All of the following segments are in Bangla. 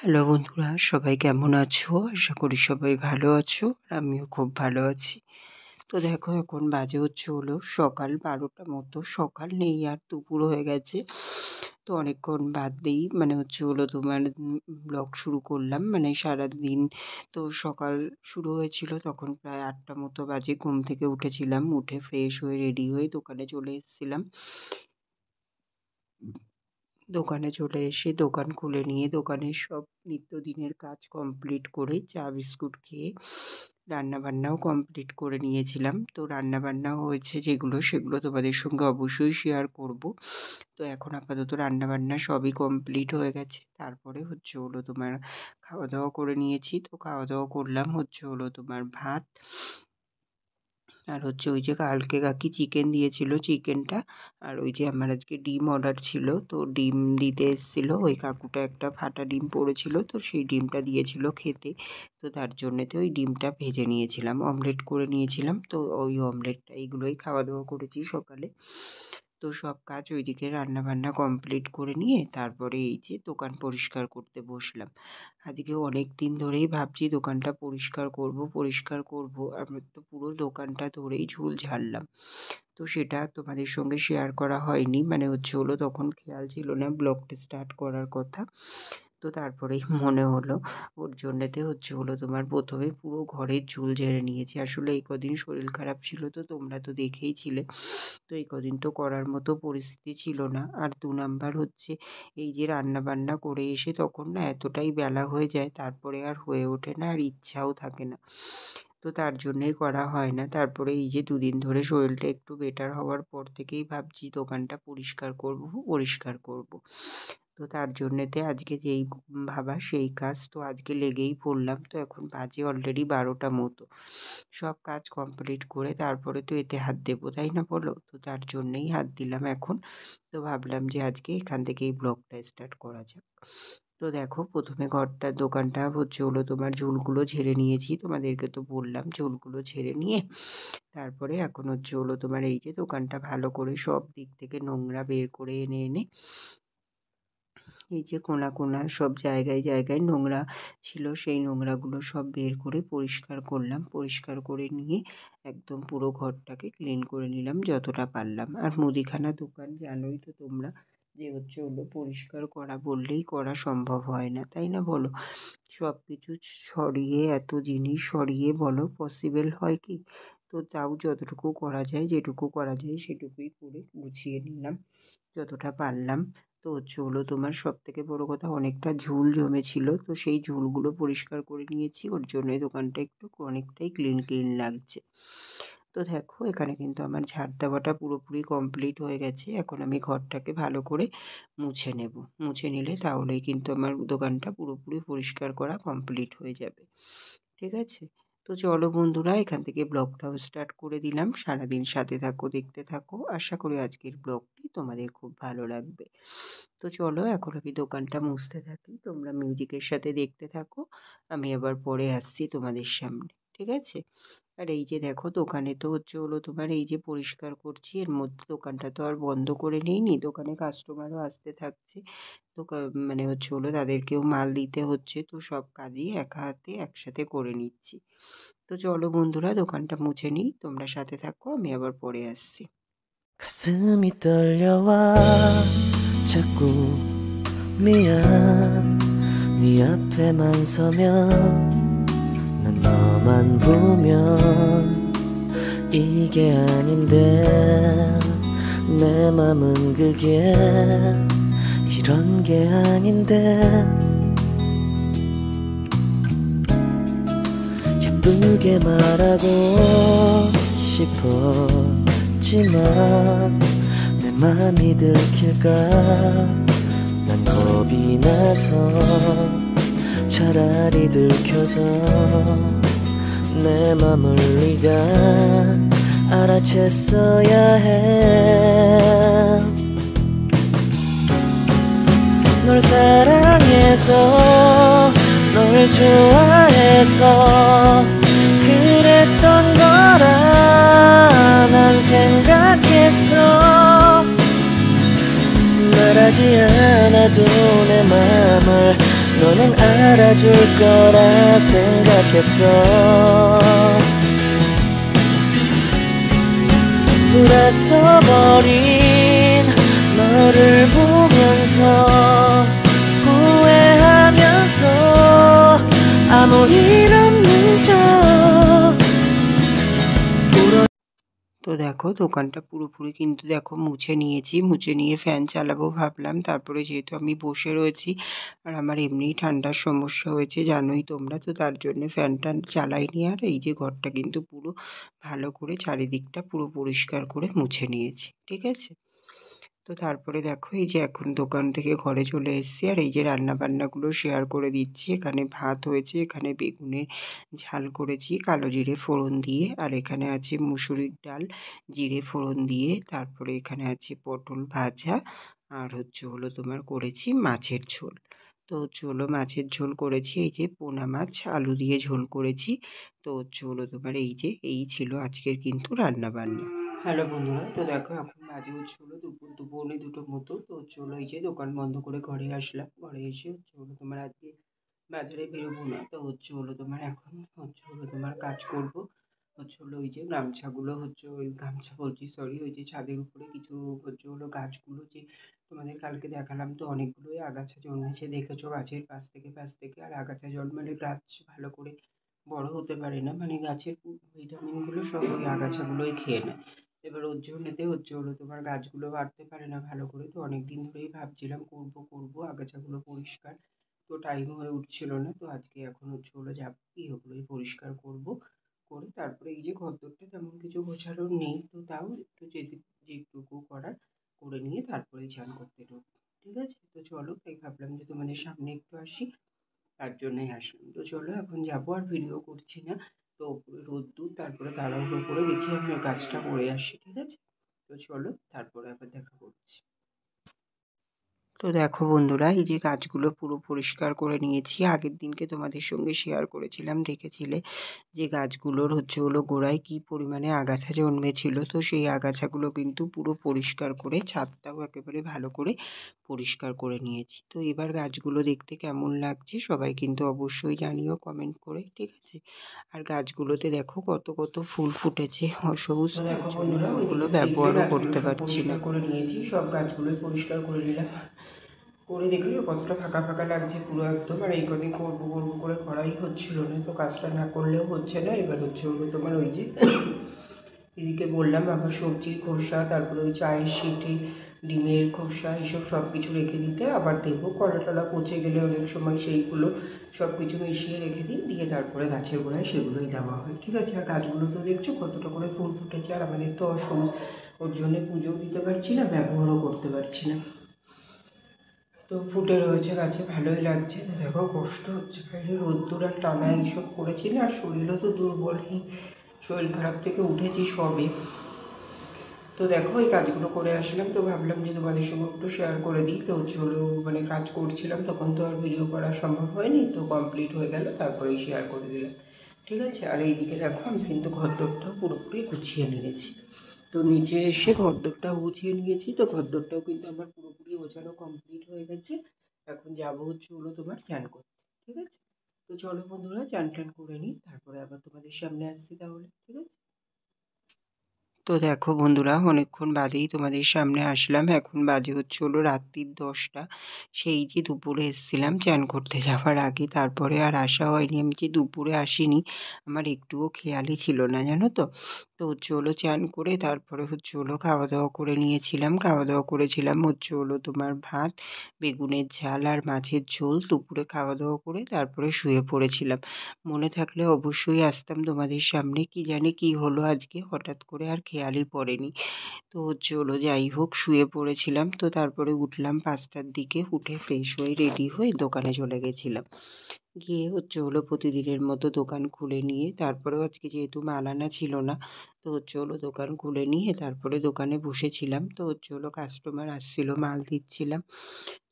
হ্যালো বন্ধুরা, সবাই কেমন আছো? আশা করি সবাই ভালো আছো। আমিও খুব ভালো আছি। তো দেখো, এখন বাজে হলো সকাল 12টা মতো। সকাল নেই, আর দুপুর হয়ে গেছে। তো অনেকক্ষণ বাদ দিয়েই তোমার ব্লগ শুরু করলাম। মানে সারাদিন তো সকাল শুরু হয়েছিল, তখন প্রায় 8টা মতো বাজে। ঘুম থেকে উঠেছিলাম, উঠে ফ্রেশ হয়ে রেডি হয়ে দোকানে চলে এসেছিলাম। দোকানে চলে এসে দোকান খুলে নিয়ে দোকানের সব নিত্যদিনের কাজ কমপ্লিট করে চা বিস্কুট খেয়ে রান্নাবান্নাও কমপ্লিট করে নিয়েছিলাম। তো রান্নাবান্না হয়েছে যেগুলো, সেগুলো তোমাদের সঙ্গে অবশ্যই শেয়ার করব। তো এখন আপাতত রান্নাবান্না সবই কমপ্লিট হয়ে গেছে। তারপরে তোমার খাওয়া দাওয়া করে নিয়েছি। তো খাওয়া দাওয়া করলাম তোমার ভাত, আর ওই যে কালকে কাকি চিকেন দিয়েছিল, চিকেনটা। আর ওই যে আমার আজকে ডিম অর্ডার ছিল, তো ডিম দিতে এসেছিল ওই কাকুটা, একটা ফাটা ডিম পড়েছিল, তো সেই ডিমটা দিয়েছিল খেতে। তো তার জন্যেতে ওই ডিমটা ভেজে নিয়েছিলাম, অমলেট করে নিয়েছিলাম। তো ওই অমলেটটা, এইগুলোই খাওয়া দাওয়া করেছি সকালে। তো সব কাজ ওইদিকে রান্না বান্না কমপ্লিট করে নিয়ে তারপরে এই যে দোকান পরিষ্কার করতে বসলাম। আজকে অনেক দিন ধরেই ভাবছি দোকানটা পরিষ্কার করব পরিষ্কার করব। আমি তো পুরো দোকানটা ধরেই ঝুল ঝাড়লাম। তো সেটা তোমাদের সঙ্গে শেয়ার করা হয়নি, তখন খেয়াল ছিল না ব্লগটা স্টার্ট করার কথা। তো তারপরেই মনে হলো ওর জন্যেতে তোমার প্রথমে পুরো ঘরের ঝুল ঝেড়ে নিয়েছি। আসলে এই কদিন শরীর খারাপ ছিল, তো তোমরা তো দেখেইছিলে। তো এই কদিন তো করার মতো পরিস্থিতি ছিল না। আর 2 নাম্বার এই যে রান্না বান্না করে এসে তখন না এতটাই বেলা হয়ে যায়, তারপরে আর হয়ে ওঠে না, আর ইচ্ছাও থাকে না। তো তার জন্যেই করা হয় না। তারপরে এই যে 2 দিন ধরে শরীরটা একটু বেটার হওয়ার পর থেকেই ভাবছি দোকানটা পরিষ্কার করব পরিষ্কার করব। তো তার জন্যেতে আজকে যেই ভাবা সেই কাজ, তো আজকে লেগেই পড়লাম। তো এখন বাজে অলরেডি 12টা মতো। সব কাজ কমপ্লিট করে তারপরে তো এতে হাত দেবো, তাই না বলো? তো তার জন্যেই হাত দিলাম এখন। তো ভাবলাম যে আজকে এখান থেকেই ব্লগটা স্টার্ট করা যাক। তো দেখো, প্রথমে দোকানটা তোমার ঝুলগুলো ঝেড়ে নিয়েছি, তোমাদেরকে তো বললাম। ঝুলগুলো ঝেড়ে নিয়ে তারপরে এখন তোমার এই যে দোকানটা ভালো করে সব দিক থেকে নোংরা বের করে এনে এনে এই যে কোনা কোনা সব জায়গায় জায়গায় নোংরা ছিল, সেই নোংরাগুলো সব বের করে পরিষ্কার করলাম। পরিষ্কার করে নিয়ে একদম পুরো ঘরটাকে ক্লিন করে নিলাম যতটা পারলাম। আর মুদিখানা দোকান জানোই তো তোমরা, যে পরিষ্কার করা বললেই করা সম্ভব হয় না, তাই না বলো? সব কিছু সরিয়ে, এত জিনিস সরিয়ে বলো পসিবল হয় কি? তো তাও যতটুকু করা যায়, যেটুকু করা যায় সেটুকুই করে গুছিয়ে নিলাম যতটা পারলাম। তো তোমার সবথেকে বড় কথা, অনেকটা ঝুল জমেছিল, তো সেই ঝুলগুলো পরিষ্কার করে নিয়েছি। ওর জন্যই দোকানটা একটু অনেকটাই ক্লিন ক্লিন লাগছে। তো দেখো, এখানে কিন্তু আমার ঝাড় দেওয়াটা পুরোপুরি কমপ্লিট হয়ে গেছে। এখন আমি ঘরটাকে ভালো করে মুছে নেব। মুছে নিলে তাহলেই কিন্তু আমার দোকানটা পুরোপুরি পরিষ্কার করা কমপ্লিট হয়ে যাবে। ঠিক আছে? তো চলো বন্ধুরা, এখান থেকে ব্লগটাও স্টার্ট করে দিলাম। সারাদিন সাথে থাকো, দেখতে থাকো। আশা করি আজকের ব্লগটি তোমাদের খুব ভালো লাগবে। তো চলো, এখন আমি দোকানটা মুছতে থাকি, তোমরা মিউজিকের সাথে দেখতে থাকো। আমি আবার পরে আসছি তোমাদের সামনে। ঠিক আছে? আর এই যে দেখো, দোকানে তো তোমার এই যে পরিষ্কার করছি, এর মধ্যে দোকানটা তো আর বন্ধ করে নেইনি। দোকানে কাস্টমারও আসতে থাকছে। তাদেরকেও মাল দিতে হচ্ছে। তো সব কাজই একা হাতে একসাথে করে নিচ্ছি। তো চলো বন্ধুরা, দোকানটা মুছে নিই, তোমরা সাথে থাকো, আমি আবার পরে আসছি। 가슴이 떨려와 자꾸 미안 네 앞에만 서면 난 너만 보면 이게 아닌데 내 맘은 그게 이런 게 아닌데 예쁘게 말하고 싶었지만 내 맘이 들킬까 난 겁이 나서 차라리 들켜서 내 맘을 네가 알아챘어야 해 널 사랑해서 널 좋아해서 그랬던 거라 난 생각했어 말하지 않아도 내 맘을 넌 너는 알아줄 거라 생각했어. 불에서 버린 너를 보면서 후회하면서 아무 일 없는 척 তো দেখো দোকানটা পুরোপুরি কিন্তু দেখো মুছে নিয়েছি, মুছে নিয়ে ফ্যান চালাবো ভাবলাম, তারপরে যেহেতু আমি বসে রয়েছি আর আমার এমনিই ঠান্ডার সমস্যা হয়েছে জানোই তোমরা, তো তার জন্যে ফ্যানটা চালাইনি। আর এই যে ঘরটা কিন্তু পুরো ভালো করে চারিদিকটা পুরো পরিষ্কার করে মুছে নিয়েছি, ঠিক আছে। তো তারপরে দেখো এই যে এখন দোকান থেকে ঘরে চলে এসেছি, আর এই যে রান্না বান্নাগুলো শেয়ার করে দিচ্ছি। এখানে ভাত হয়েছে, এখানে বেগুনের ঝাল করেছি কালো জিরে ফোড়ন দিয়ে, আর এখানে আছে মুসুরির ডাল জিরে ফোড়ন দিয়ে, তারপরে এখানে আছে পটল ভাজা, আর হলো তোমার করেছি মাছের ঝোল। তো মাছের ঝোল করেছি, এই যে পোনা মাছ আলু দিয়ে ঝোল করেছি। তো তোমার এই ছিল আজকের কিন্তু রান্না বান্না। হ্যালো বন্ধুরা, তো দেখো এখন বাজে হলো দুপুর পৌনে দুটোর মতো। তো এই যে দোকান বন্ধ করে ঘরে আসলাম, ঘরে এসে তোমার আজকে বাজারে বেরোবো না, তো তোমার এখন তোমার কাজ করবো। ওই যে গামছাগুলো ওই গামছা বলছি সরি, ওই যে ছাদের উপরে কিছু গাছগুলো যে তোমাদের কালকে দেখালাম, তো অনেকগুলোই আগাছা জন্মেছে দেখেছো গাছের পাশ থেকে। আর আগাছা জন্মালে গাছ ভালো করে বড় হতে পারে না, মানে গাছের ভিটামিনগুলো সব ওই আগাছাগুলোই খেয়ে নেয়। এবার ওর জন্যেতে তোমার গাছগুলো বাড়তে পারে না ভালো করে। তো অনেক দিন ধরেই ভাবছিলাম করবো আগাছাগুলো পরিষ্কার, তো টাইম হয়ে উঠছিল না। তো আজকে এখন যাবো কি ওগুলোই পরিষ্কার করবো, করে তারপরে এই যে ঘরদোরটা তেমন কিছু গোছানোর নেই, তো তাও একটু যেটুকু করার করে নিয়ে তারপরে স্নান করতে ঢুকবো, ঠিক আছে। তো চলো, তাই ভাবলাম যে তোমাদের সামনে একটু আসি, তার জন্যই আসলাম। তো চলো এখন যাবো, আর ভিডিও করছি না। তো উপরে রোদ্দুর, তারপরে তাড়াহুড়ো করে দেখি আমি কাজটা করে আসি, ঠিক আছে। তো চলো তারপরে আবার দেখা করছি। তো দেখো বন্ধুরা, এই যে গাছগুলো পুরো পরিষ্কার করে নিয়েছি। আগের দিনকে তোমাদের সঙ্গে শেয়ার করেছিলাম, দেখেছিলে যে গাছগুলোর গোড়ায় কি পরিমাণে আগাছা জন্মেছিল। তো সেই আগাছাগুলো কিন্তু পুরো পরিষ্কার করে ছাদটাও একেবারে ভালো করে পরিষ্কার করে নিয়েছি। তো এবার গাছগুলো দেখতে কেমন লাগছে সবাই কিন্তু অবশ্যই জানিও কমেন্ট করে, ঠিক আছে। আর গাছগুলোতে দেখো কত কত ফুল ফুটেছে, সবুজ। দেখো বন্ধুরা, ওইগুলো ব্যবহারও করতে পারছি না, করে নিয়েছি সব গাছগুলোই পরিষ্কার করে নিলাম। করে দেখলে কতটা ফাঁকা ফাঁকা লাগছে পুরো একদম। আর এই কদিন করবো করে করাই হচ্ছিল না, তো কাজটা না করলেও হচ্ছে না। এবার তোমার ওই যে দিদিকে বললাম আবার সবজির খোসা, তারপরে ওই চায়ের শিটি, ডিমের খোসা, এইসব সব কিছু রেখে দিতে। আবার দেখবো কলা টলা পচে গেলে অনেক সময় সেইগুলো সব কিছু মিশিয়ে রেখে দিই, দিয়ে তারপরে গাছের গোড়ায় সেগুলোই দেওয়া হয়, ঠিক আছে। আর গাছগুলো তো দেখছো কতটা করে ফুল ফুটেছে, আর আমাদের তো ওর জন্যে পুজোও দিতে পারছি না, ব্যবহারও করতে পারছি না। তো ফুটে রয়েছে গাছে, ভালোই লাগছে। দেখো কষ্ট হচ্ছে, বাইরে রোদ্দুর আর টানা এইসব করেছি না, আর শরীরও তো দুর্বলই, শরীর খারাপ থেকে উঠেছি সবে। তো দেখো এই কাজগুলো করে আসলাম, তো ভাবলাম যে তোমাদের সঙ্গে একটু শেয়ার করে দিই। তো মানে কাজ করছিলাম তখন তো আর ভিডিও করা সম্ভব হয়নি, তো কমপ্লিট হয়ে গেল তারপরেই শেয়ার করে দিলাম, ঠিক আছে। আর এইদিকে দেখো আমি কিন্তু ঘরদোরটাও পুরোপুরি গুছিয়ে নিয়েছি। তো নিচে এসে ঘরদোরটা গুছিয়ে নিয়েছি, তো ঘরদোরটাও কিন্তু আমার পুরোপুরি গোছানো কমপ্লিট হয়ে গেছে। এখন যাবো তোমার চান করতে, ঠিক আছে। তো চলো বন্ধুরা, চান টান করে নিই, তারপরে আবার তোমাদের সামনে আসছি তাহলে, ঠিক আছে। তো দেখো বন্ধুরা, অনেকক্ষণ বাদেই তোমাদের সামনে আসলাম। এখন বাজে রাত্রির 10টা। সেই যে দুপুরে এসেছিলাম চান করতে যাওয়ার আগে, তারপরে আর আসা হয়নি। আমি যে দুপুরে আসিনি আমার একটুও খেয়ালই ছিল না, জানো তো। তো চান করে তারপরে খাওয়া দাওয়া করে নিয়েছিলাম। খাওয়া দাওয়া করেছিলাম তোমার ভাত, বেগুনের ঝাল আর মাছের ঝোল। দুপুরে খাওয়া দাওয়া করে তারপরে শুয়ে পড়েছিলাম। মনে থাকলে অবশ্যই আসতাম তোমাদের সামনে, কি জানি কি হলো আজকে হঠাৎ করে আর খেয়ালই পড়েনি। তো যাই হোক, শুয়ে পড়েছিলাম। তো তারপরে উঠলাম 5টার দিকে, উঠে ফ্রেশ হয়ে রেডি হয়ে দোকানে চলে গেছিলাম। গিয়ে প্রতিদিনের মতো দোকান খুলে নিয়ে, তারপরেও আজকে যেহেতু মাল আনা ছিল না, তো দোকান খুলে নিয়ে তারপরে দোকানে বসেছিলাম। তো কাস্টমার আসছিল, মাল দিচ্ছিলাম।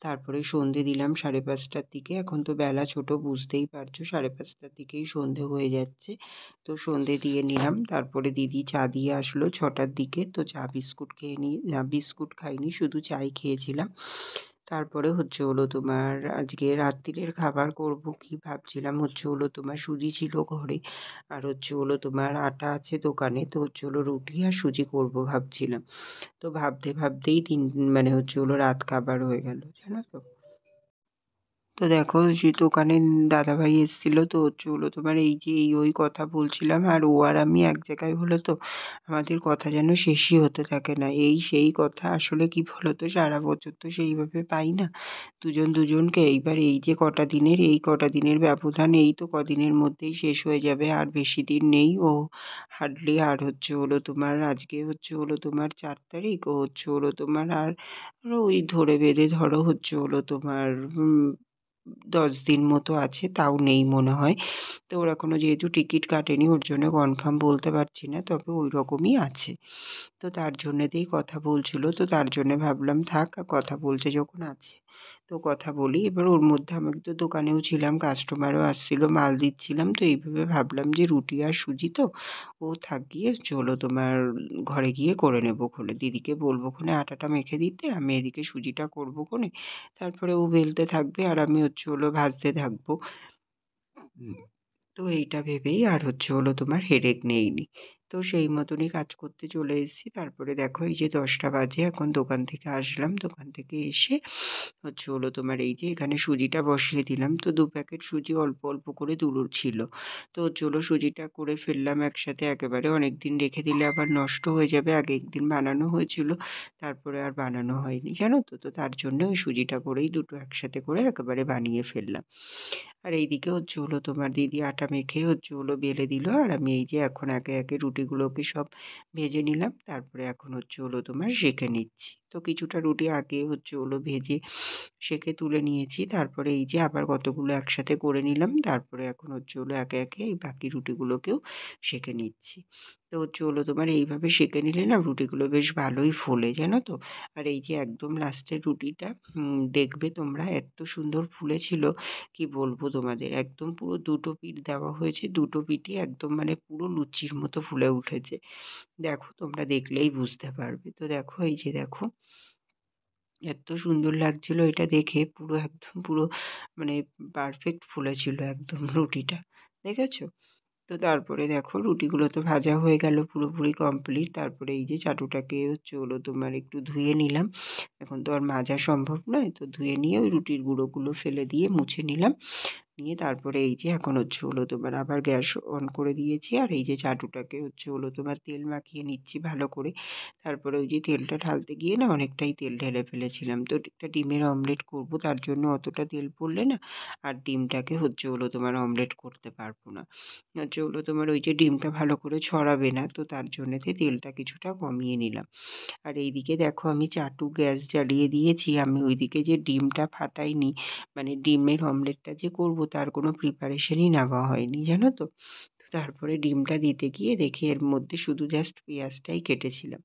তারপরে সন্ধে দিলাম 5:30টার দিকে। এখন তো বেলা ছোট, বুঝতেই পারছো, 5:30টার দিকেই সন্ধে হয়ে যাচ্ছে। তো সন্ধে দিয়ে নিলাম, তারপরে দিদি চা দিয়ে আসলো 6টার দিকে। তো চা বিস্কুট খেয়ে নিই, না বিস্কুট খাইনি, শুধু চাই খেয়েছিলাম। তারপরে হচ্ছে হলো তোমার আজকে রাত্তিরের খাবার করব কি ভাবছিলাম, হচ্ছে হলো তোমার সুজি ছিল ঘরে, আর হচ্ছে হলো তোমার আটা আছে দোকানে, তো হচ্ছে হলো রুটি আর সুজি করব ভাবছিলাম। তো ভাবতে ভাবতেই মানে হচ্ছে হলো রাত খাবার হয়ে গেল, জানো তো। তো দেখো যে দোকানে দাদাভাই এসেছিল, তো হচ্ছে হলো তোমার এই যে এই ওই কথা বলছিলাম, আর ও আর আমি এক জায়গায় হলে তো আমাদের কথা যেন শেষই হতে থাকে না, এই সেই কথা। আসলে কি বলতো, সারা বছর তো সেইভাবে পাই না দুজন দুজনকে। এইবার এই যে কটা দিনের ব্যবধান, এই তো কদিনের মধ্যেই শেষ হয়ে যাবে, আর বেশি দিন নেই। ও হার্ডলি আর হচ্ছে হলো তোমার আজকে হচ্ছে হলো তোমার 4 তারিখ, ও হচ্ছে হলো তোমার আর আরো ওই ধরে বেঁধে ধরো হচ্ছে হলো তোমার 10 দিন মতো আছে, তাও নেই মনে হয়। তো ওর এখনো যেহেতু টিকিট কাটেনি, ওর জন্য কনফার্ম বলতে পারছি না, তবে ওই রকমই আছে। তো তার জন্যেতেই কথা বলছিল, তো তার জন্যে ভাবলাম থাক, আর কথা বলছে যখন আছে তো কথা বলি। এবার ওর মধ্যে আমি তো দোকানেও ছিলাম, কাস্টমারও আসছিল, মাল দিচ্ছিলাম, তো এইভাবে ভাবলাম যে রুটি আর সুজি তো ও থাক গিয়ে চলো তোমার ঘরে গিয়ে করে নেবো খোলে, দিদিকে বলবো খনে আটাটা মেখে দিতে, আমি এদিকে সুজিটা করবো খনে, তারপরে ও বেলতে থাকবে আর আমি হচ্ছে হলো ভাজতে থাকবো। হুম, তো এইটা ভেবেই আর হচ্ছে হলো তোমার হেডেক নেইনি। তো সেই মতনই কাজ করতে চলে এসেছি। তারপরে দেখো এই যে 10টা বাজে, এখন দোকান থেকে আসলাম, দোকান থেকে এসে হচ্ছে হলো তোমার এই যে এখানে সুজিটা বসিয়ে দিলাম। তো 2 প্যাকেট সুজি অল্প অল্প করে দুলুর ছিল, তো হচ্ছে হলো সুজিটা করে ফেললাম একসাথে একেবারে। অনেক দিন রেখে দিলে আবার নষ্ট হয়ে যাবে, আগে একদিন বানানো হয়েছিল, তারপরে আর বানানো হয়নি জানো তো। তো তার জন্য ওই সুজিটা করেই দুটো একসাথে করে একেবারে বানিয়ে ফেললাম। আর এইদিকে হচ্ছে হলো তোমার দিদি আটা মেখে হচ্ছে হলো বেলে দিল, আর আমি এই যে এখন একে একে রুটিগুলোকে সব ভেজে নিলাম, তারপরে এখন হচ্ছে হলো তোমার সেঁকে নিচ্ছি। তো কিছুটা রুটি আগে হচ্ছে হলো ভেজে সেঁকে তুলে নিয়েছি, তারপরে এই যে আবার কতগুলো একসাথে করে নিলাম, তারপরে এখন হচ্ছে হলো একে একে এই বাকি রুটিগুলোকেও সেঁকে নিচ্ছি। তো হচ্ছে হলো তোমার এইভাবে সেঁকে নিলে না রুটিগুলো বেশ ভালোই ফোলে, জানো তো। আর এই যে একদম লাস্টের রুটিটা দেখবে তোমরা এত সুন্দর ফুলেছিল, কি বলবো তোমাদের, একদম পুরো দুটো পিঠ দেওয়া হয়েছে, দুটো পিঠই একদম মানে পুরো লুচির মতো ফুলে উঠেছে। দেখো তোমরা দেখলেই বুঝতে পারবে। তো দেখো এই যে দেখো এত সুন্দর লাগছিল এটা দেখে, পুরো একদম পুরো মানে পারফেক্ট ফুলেছিল একদম রুটিটা, দেখেছো। তো তারপরে দেখো রুটিগুলো তো ভাজা হয়ে গেল, পুরোপুরি কমপ্লিট। তারপরে এই যে চাটুটাকে হচ্ছে হলো তোমার একটু ধুয়ে নিলাম, এখন তো আর মাজা সম্ভব নয়, তো ধুয়ে নিয়ে ওই রুটির গুঁড়োগুলো ফেলে দিয়ে মুছে নিলাম। নিয়ে তারপরে এই যে এখন হচ্ছে হলো তোমার আবার গ্যাস অন করে দিয়েছি, আর এই যে চাটুটাকে হচ্ছে হলো তোমার তেল মাখিয়ে নিচ্ছি ভালো করে। তারপরে ওই যে তেলটা ঢালতে গিয়ে না অনেকটাই তেল ঢেলে ফেলেছিলাম, তো একটা ডিমের অমলেট করব, তার জন্য অতটা তেল পড়লে না আর ডিমটাকে হচ্ছে হলো তোমার অমলেট করতে পারবো না। হচ্ছে হলো তোমার ওই যে ডিমটা ভালো করে ছড়াবে না, তো তার জন্যেতে তেলটা কিছুটা কমিয়ে নিলাম। আর এইদিকে দেখো আমি চাটু গ্যাস জ্বালিয়ে দিয়েছি, আমি ওইদিকে যে ডিমটা ফাটাইনি, মানে ডিমের অমলেটটা যে করব তার কোনো প্রিপারেশনই নেওয়া হয়নি, জানো তো। তো তারপরে ডিমটা দিতে গিয়ে দেখি এর মধ্যে শুধু জাস্ট পেঁয়াজটাই কেটেছিলাম।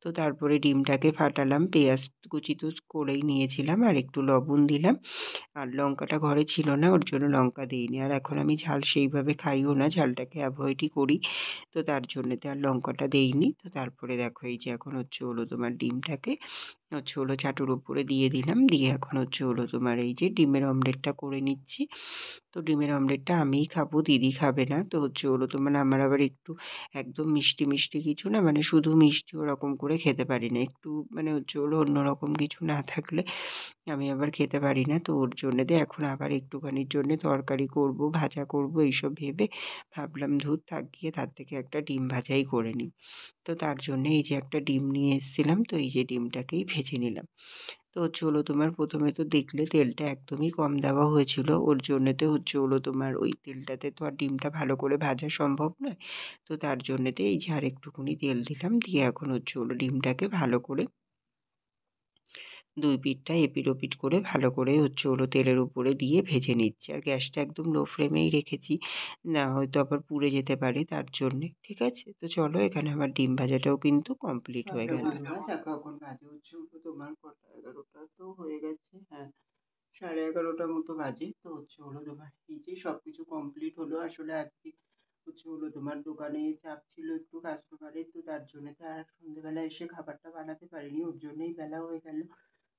তো তারপরে ডিমটাকে ফাটালাম, পেঁয়াজ কুচি তো করেই নিয়েছিলাম, আর একটু লবণ দিলাম, আর লঙ্কাটা ঘরে ছিল না ওর জন্য লঙ্কা দিইনি। আর এখন আমি ঝাল সেইভাবে খাইও না, ঝালটাকে অ্যাভয়েডই করি, তো তার জন্যেতে আর লঙ্কাটা দেইনি। তো তারপরে দেখো এই যে এখন হচ্ছে হলো তোমার ডিমটাকে হচ্ছে হলো চাটুর উপরে দিয়ে দিলাম, দিয়ে এখন হচ্ছে হলো তোমার এই যে ডিমের অমলেটটা করে নিচ্ছি। তো ডিমের অমলেটটা আমিই খাবো, দিদি খাবে না। তো হচ্ছে হলো তোমার আমার আবার একটু একদম মিষ্টি মিষ্টি কিছু না, মানে শুধু মিষ্টি ওরকম করে খেতে পারি না, একটু মানে হচ্ছে হলো অন্যরকম কিছু না থাকলে আমি আবার খেতে পারি না। তো ওর জন্যে এখন আবার একটুখানির জন্যে তরকারি করব, ভাজা করব, এইসব ভেবে ভাবলাম ধুর থাক গিয়ে তার থেকে একটা ডিম ভাজাই করে নিই। তো তার জন্যে এই যে একটা ডিম নিয়ে এসেছিলাম, তো এই যে ডিমটাকেই ভেজে নিলাম। তো হচ্ছে হলো তোমার প্রথমে তো দেখলে তেলটা একদমই কম দেওয়া হয়েছিল, ওর জন্যেতে হচ্ছে হলো তোমার ওই তেলটাতে তো আর ডিমটা ভালো করে ভাজা সম্ভব নয়। তো তার জন্যেতে এই যে আর একটুখানি তেল দিলাম, দিয়ে এখন হচ্ছে হলো ডিমটাকে ভালো করে দুই পিঠটা এপিঠ ওপিঠ করে ভালো করে হচ্ছে হলো তেলের উপরে দিয়ে ভেজে নিচ্ছি, আর গ্যাসটা একদম লো ফ্লেমেই রেখেছি, না হয়তো আবার পুড়ে যেতে পারে তার জন্যে। ঠিক আছে, তো চলো এখানে আমার ডিম ভাজাটাও কিন্তু কমপ্লিট হয়ে গেল। দেখো এখন বাজে হচ্ছে হলো তোমার কটা, 11টা তো হয়ে গেছে, হ্যাঁ 11:30 মতো বাজে। তো হচ্ছে হলো তোমার এই যে সব কিছু কমপ্লিট হলো। আসলে আজকে হচ্ছে হলো তোমার দোকানে চাপ ছিল একটু কাস্টমারের, তো তার জন্য তো আর সন্ধ্যেবেলা এসে খাবারটা বানাতে পারিনি, ওর জন্যই বেলা হয়ে গেল।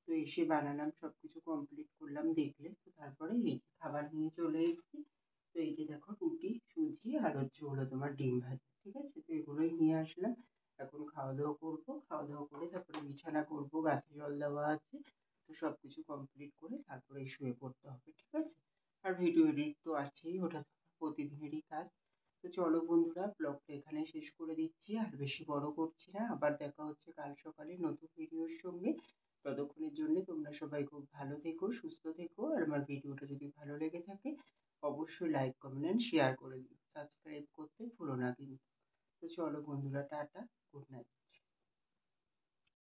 তো এসে বানালাম, সব কিছু কমপ্লিট করলাম দেখলে। তো তারপরে এই যে খাবার নিয়ে চলে এসেছি। তো এই যে দেখো রুটি, সুজি আর হলো তোমার ডিম ভাজা, ঠিক আছে? তো এগুলোই নিয়ে আসলাম। এখন খাওয়া দাওয়া করবো, খাওয়া দাওয়া করে তারপরে বিছানা করবো, গাছে জল দেওয়া আছে। তো সব কিছু কমপ্লিট করে তারপরে শুয়ে পড়তে হবে, ঠিক আছে? আর ভিডিও এডিট তো আছেই, ওটা তো প্রতিদিনেরই কাজ। তো চলো বন্ধুরা, ব্লগটা এখানে শেষ করে দিচ্ছি, আর বেশি বড় করছি না। আবার দেখা হচ্ছে কাল সকালে নতুন ভিডিওর সঙ্গে। ততক্ষণের জন্য তোমরা সবাই খুব ভালো থেকো, সুস্থ থেকো। আর আমার ভিডিওটা যদি ভালো লেগে থাকে অবশ্যই লাইক, কমেন্ট অ্যান্ড শেয়ার করে দিও। সাবস্ক্রাইব করতে ভুলো না কিন্তু। তো চলো বন্ধুরা, টাটা, গুড নাইট।